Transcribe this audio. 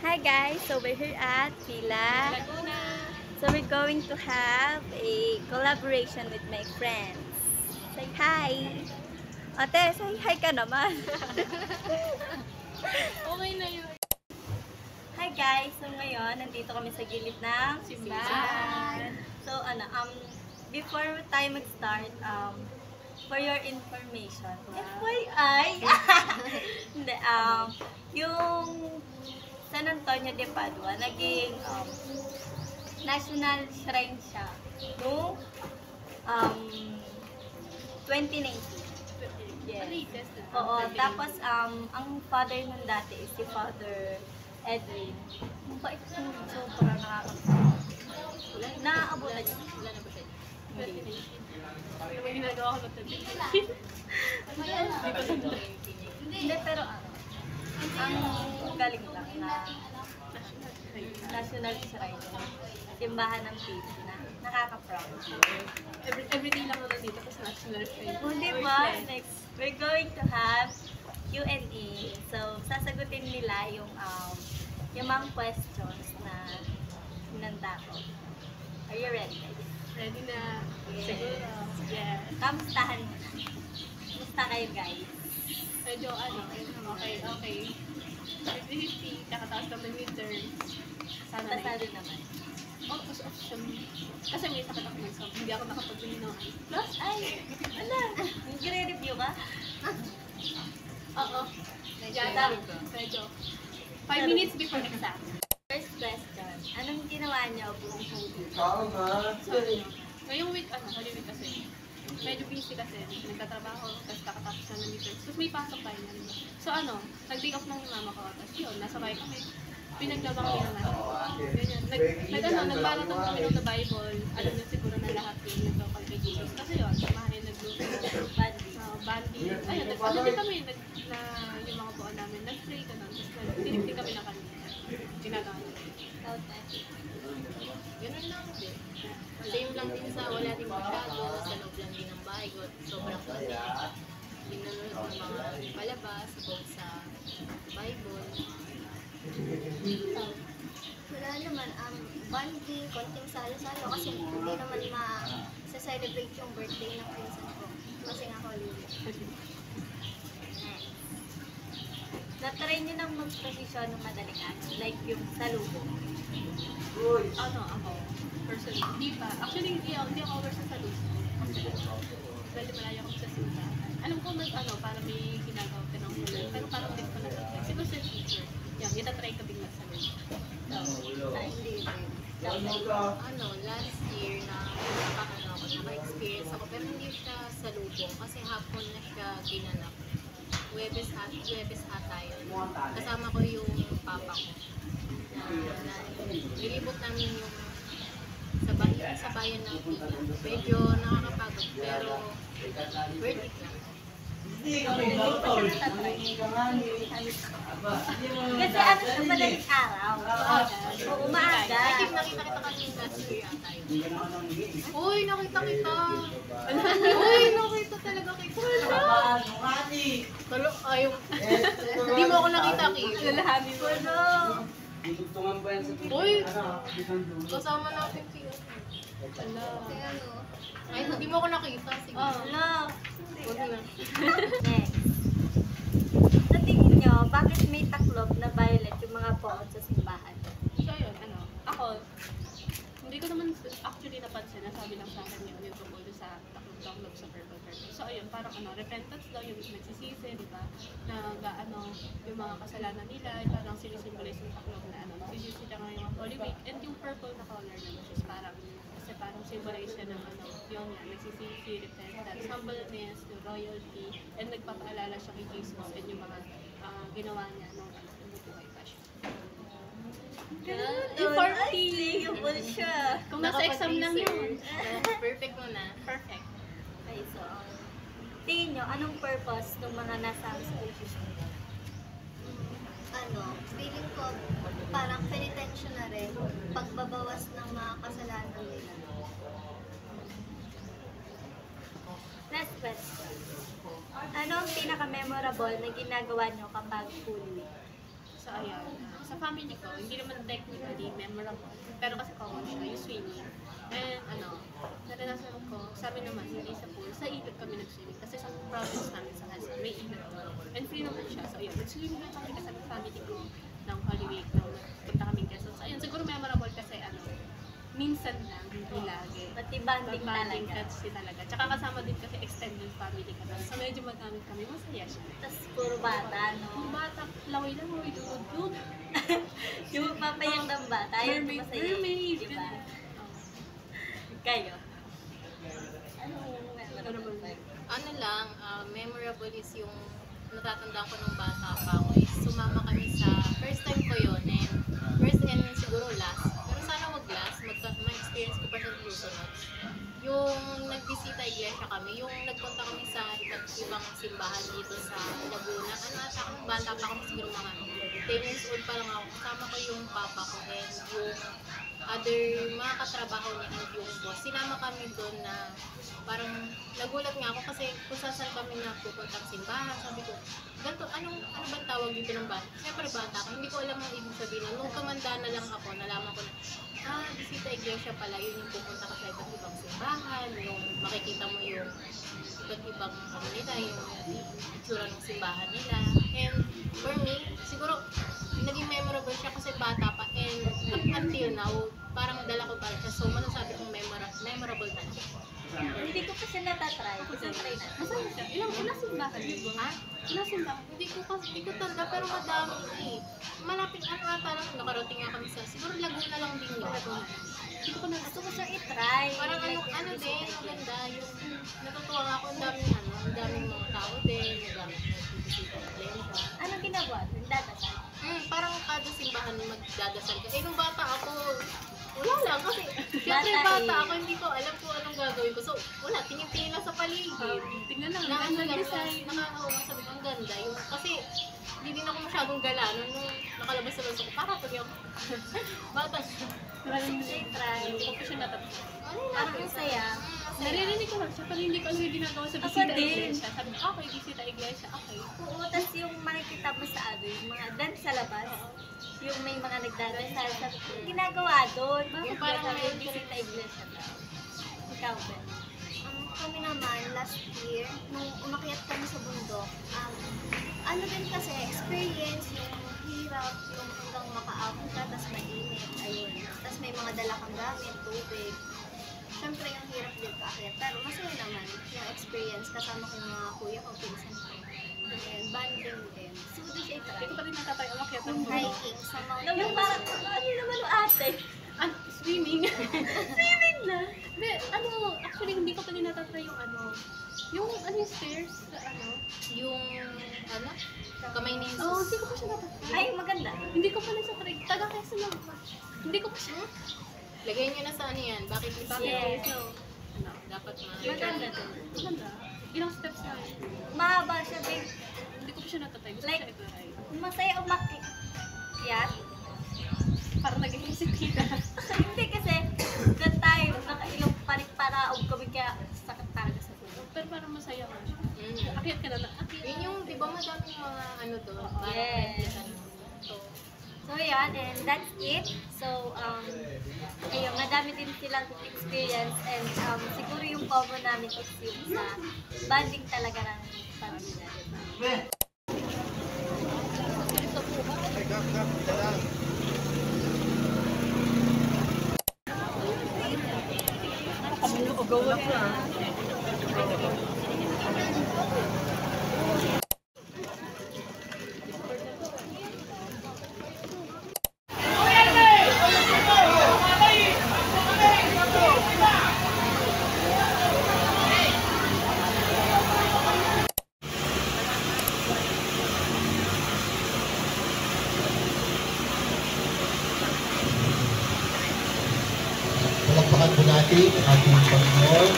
Hi guys, so we're here at Villa Laguna. So we're going to have a collaboration with my friends. Say hi! Ate, say hi ka naman! Okay na yun. Hi guys! So ngayon, nandito kami sa gilid ng Simbahan. So before tayo mag-start, for your information, FYI! Hindi, yung San Antonio de Padua, naging national shrine siya noong 2019. Yes. Latest na. Oo, tapos ang father nun dati is si Father Edwin. Ang bait nun, sobrang nakakatawa. Naabutan niya. Wala na ba siya? Hindi. Ano ba ginagawa ko ng tabi? Hindi, pero ang galing lang na national shrine. Simbahan ng Pilipinas na nakaka-proud. Everyday lang naman dito kasi national friend. O, diba? Next, we're going to have Q&A. So, sasagutin nila yung mga questions na hinanda ko. Are you ready? Ready na. Yes. Siguro. Yeah. Kamustahan mo na? Kamusta kayo, guys? Medyo okay. 50-50. Kakataas lang ng midterms. Sana Pasado naman. Focus option. Kasi may sakit ako ng sob. Hindi ako nakapag-bili ng plus. Ay, ala, nagre-review ka? Oo. Yata. Medyo. 5 minutes before exam. First question, anong ginawa niyo buong Holy? So, ngayong week, Holy Week kasi, medyo busy kasi, nagtatrabaho, tapos kakatapos na ng midterms. Tapos may pasok tayo na rin. So nag-day off ng mama ko, tapos yun, nasa bahay kami. Pinaglabang niya naman. Ganyan. Nagmarathon kami ng the Bible. Alam niyo siguro na lahat yun, nag-local kay Jesus. Kasi yun, samahin, nag-group, banding. Ayun, din kami, yung mga buwan namin, nag-pray ka nun. Tapos tinipin kami ng kanina. Ginagawa namin. Ganun lang din. Same lang din sa wala din masyado, sa loob lang din ng bahay, sobrang kasi pinanood ng mga palabas, about sa Bible. Wala naman, banding, konting salo-salo kasi hindi naman ma-celebrate yung birthday ng pinsan ko. Kasi nga holiday. Na-try niyo nang mag-posisyon ng madaling araw, like yung salubong. Ako, personally, hindi pa. Actually, hindi ako over sa salus. Dahil malayo ako sa simbahan. Alam ko para may ginagawa ka ng hula. Pero parang din ko na sa siguro sa teacher. Yan, itatry ko din mag-salus. Hindi. Last year naka-experience ako, pero hindi siya salubong kasi hapon na siya ginanap. Huwebes hata yun. Kasama ko yung papa ko. Nilibot namin yung sa bayan ng Pila. Medyo nakakapagod, pero worth it lang. Kasi sa madaling araw. O umaga. I think nakita kita kanina last year ata yun. Uy, nakita kita! Uy, nakita talaga kita! Hindi mo ako nakita, Ki. Lalahanin mo. Uy, kasama natin si Ala. Ay, hindi mo ako nakita. Sige. Hello. Huwag na. Next. Sa tingin nyo, bakit may taklob na violet yung mga poot sa simbahan? So yun, ako, hindi ko naman actually napansin, nasabi lang sa akin yun, yung tungkol sa taklob sa purple. So ayun, parang repentance daw, yung nagsisisi, di ba? Yung mga kasalanan nila, parang sinisimbolize yung taklob na nagsisisi siya ngayong Holy Week, and yung purple na color naman is parang symbolize siya ng yung nagsisisi, repentance, humbleness, yung royalty, and nagpapaalala siya kay Jesus and yung mga ginawa niya nung buhay pa siya. Informative. Yung siya. Kung nasa exam lang yun. Perfect mo na. Perfect. Okay, so, tingin nyo, anong purpose ng mga nasa sa position? Feeling ko parang penitensya na rin, pagbabawas ng mga kasalanan nila. Last question. Ano ang pinaka-memorable na ginagawa nyo kapag Holy Week? So, ayan. Sa family ko, hindi naman technically memorable. Pero kasi common siya, yung swimming. And naranasan ko, sa amin naman, hindi sa pool, sa ilog kami nag-swimming. Kasi sa province namin sa Quezon, may ilog doon. And free naman siya. So, ayun, nag-swimming na kami kasama family ko ng Holy Week, nung punta kami Quezon. So, ayun, siguro memorable kasi minsan lang, hindi lagi. Pati banding Banding talaga. kasi talaga. Tsaka kasama din kasi extended family kami. So, medyo madami kami, masaya siya. Tapos puro bata, no? Yung bata, laway-laway, dudod. Yung magpapayang ng bata, yun Mermaid, masaya. mermaid. Diba? ganun. Kayo? Anong memorable ba? Ano lang, memorable is yung natatandaan ko nung bata pa ako is sumama kami sa first time ko yun and first and siguro last. Pero sana wag last, ma-experience ko pa sa susunod. Yung nagbisita iglesia kami, yung nagpunta kami sa iba't ibang simbahan dito sa Laguna. Ata nung bata pa kami siguro mga 10 years old pa lang ako. Kasama ko yung papa ko and yung other mga katrabaho niya and yung boss. Sinama kami doon na parang nagulat nga ako kasi kung saan kami napupuntang simbahan. Sabi ko, ganito, ano bang tawag dito ng bata? Siyempre bata ako, hindi ko alam ang ibig sabihin. Nung tumanda na lang ako, nalaman ko na, bisita iglesia pala, yun yung pupunta ka sa iba't ibang simbahan, yung makikita mo yung iba't ibang nila, yung itsura ng simbahan nila. And for me, siguro, naging memorable siya kasi bata pa and up until now, parang dala ko pa siya. So, masasabi kong memorable talaga. Hindi ko pa siya natatry. Isang try na. Masaya siya. Ilang simbahan yun? Ha? Ilang simbahan? Hindi ko talaga, pero madami eh. Malapit ata lang, nakarating nga kami sa, siguro Laguna lang din yun. Hindi ko pa Gusto ko siyang itry. Parang ano din, maganda, yung natutuwa nga ako, ang daming mga tao din, ang daming nagbibisita ng iglesia. Anong ginagawa? Nagdadasal? Parang kada simbahan magdadasal ka. Eh, nung bata ako, wala lang kasi syempre Bata bata eh. ako, hindi ko alam kung anong gagawin ko. So, wala, tingin-tingin lang sa paligid. Tingnan lang, Na ano ang lang, design. sabi ko, ang ganda. Yung, kasi, hindi din ako masyadong galanon nung nakalabas sa bansa ko. Para pag yung bata siya. Maraming Try. Hindi ko pa siya natatapos. Parang ang saya. Naririnig ko lang siya, pero hindi ko alam yung ginagawa sa Ako bisita din. iglesia. Sabi ko, okay, bisita iglesia, okay. Oo, tas yung makikita mo sa yung mga dance sa labas. Yung may mga nagdadasal sa ginagawa doon. Yung Parang parang may may bisita iglesia daw. Ikaw ba? Kami naman, last year, nung umakyat kami sa bundok, ano din kasi, experience, yung hirap, yung hanggang makaabot ka, tas mainit, ayun. Tas may mga dala kang gamit, tubig. Siyempre yung hirap din paakyat, pero masaya naman yung experience kasama ko yung mga kuya ko, pinsan ko. Ayun, banding din. So, doon siya Hindi itry. ko pa rin natatay umakyat ng Yung bundok. hiking sa Mount Yung parang, ano naman o ate? Swimming. Swimming na. Hindi, actually, hindi ko pa rin natatry yung yung stairs, Yung, kamay na yung hindi ko pa siya natatry. Ay, maganda. Hindi ko pa rin sa try. Taga Quezon lang ako. Hindi ko pa siya. Lagay nyo na sa ano yan, bakit list Bakit? Yes. So, dapat Maganda to. maganda. Ilang steps na yun. Mahaba siya, babe. Hindi ko pa siya natatry. Gusto Like- ko siya i-try. Masaya umakyat. Parang nag-hesitate na. Hindi kasi, that time, nakailong parik-paraog kami kaya sakit talaga sa tulog. Pero parang masaya ka siya. Mm. Akyat ka na na. Akyat. Yun yung, di ba madaming mga ano to? Parang Yes. So, So, yan, and that's it. So, ayun, madami din silang experience and siguro yung common namin is yung sa banding talaga ng pamilya. Diba? Palakpakan po natin ang ating Panginoon,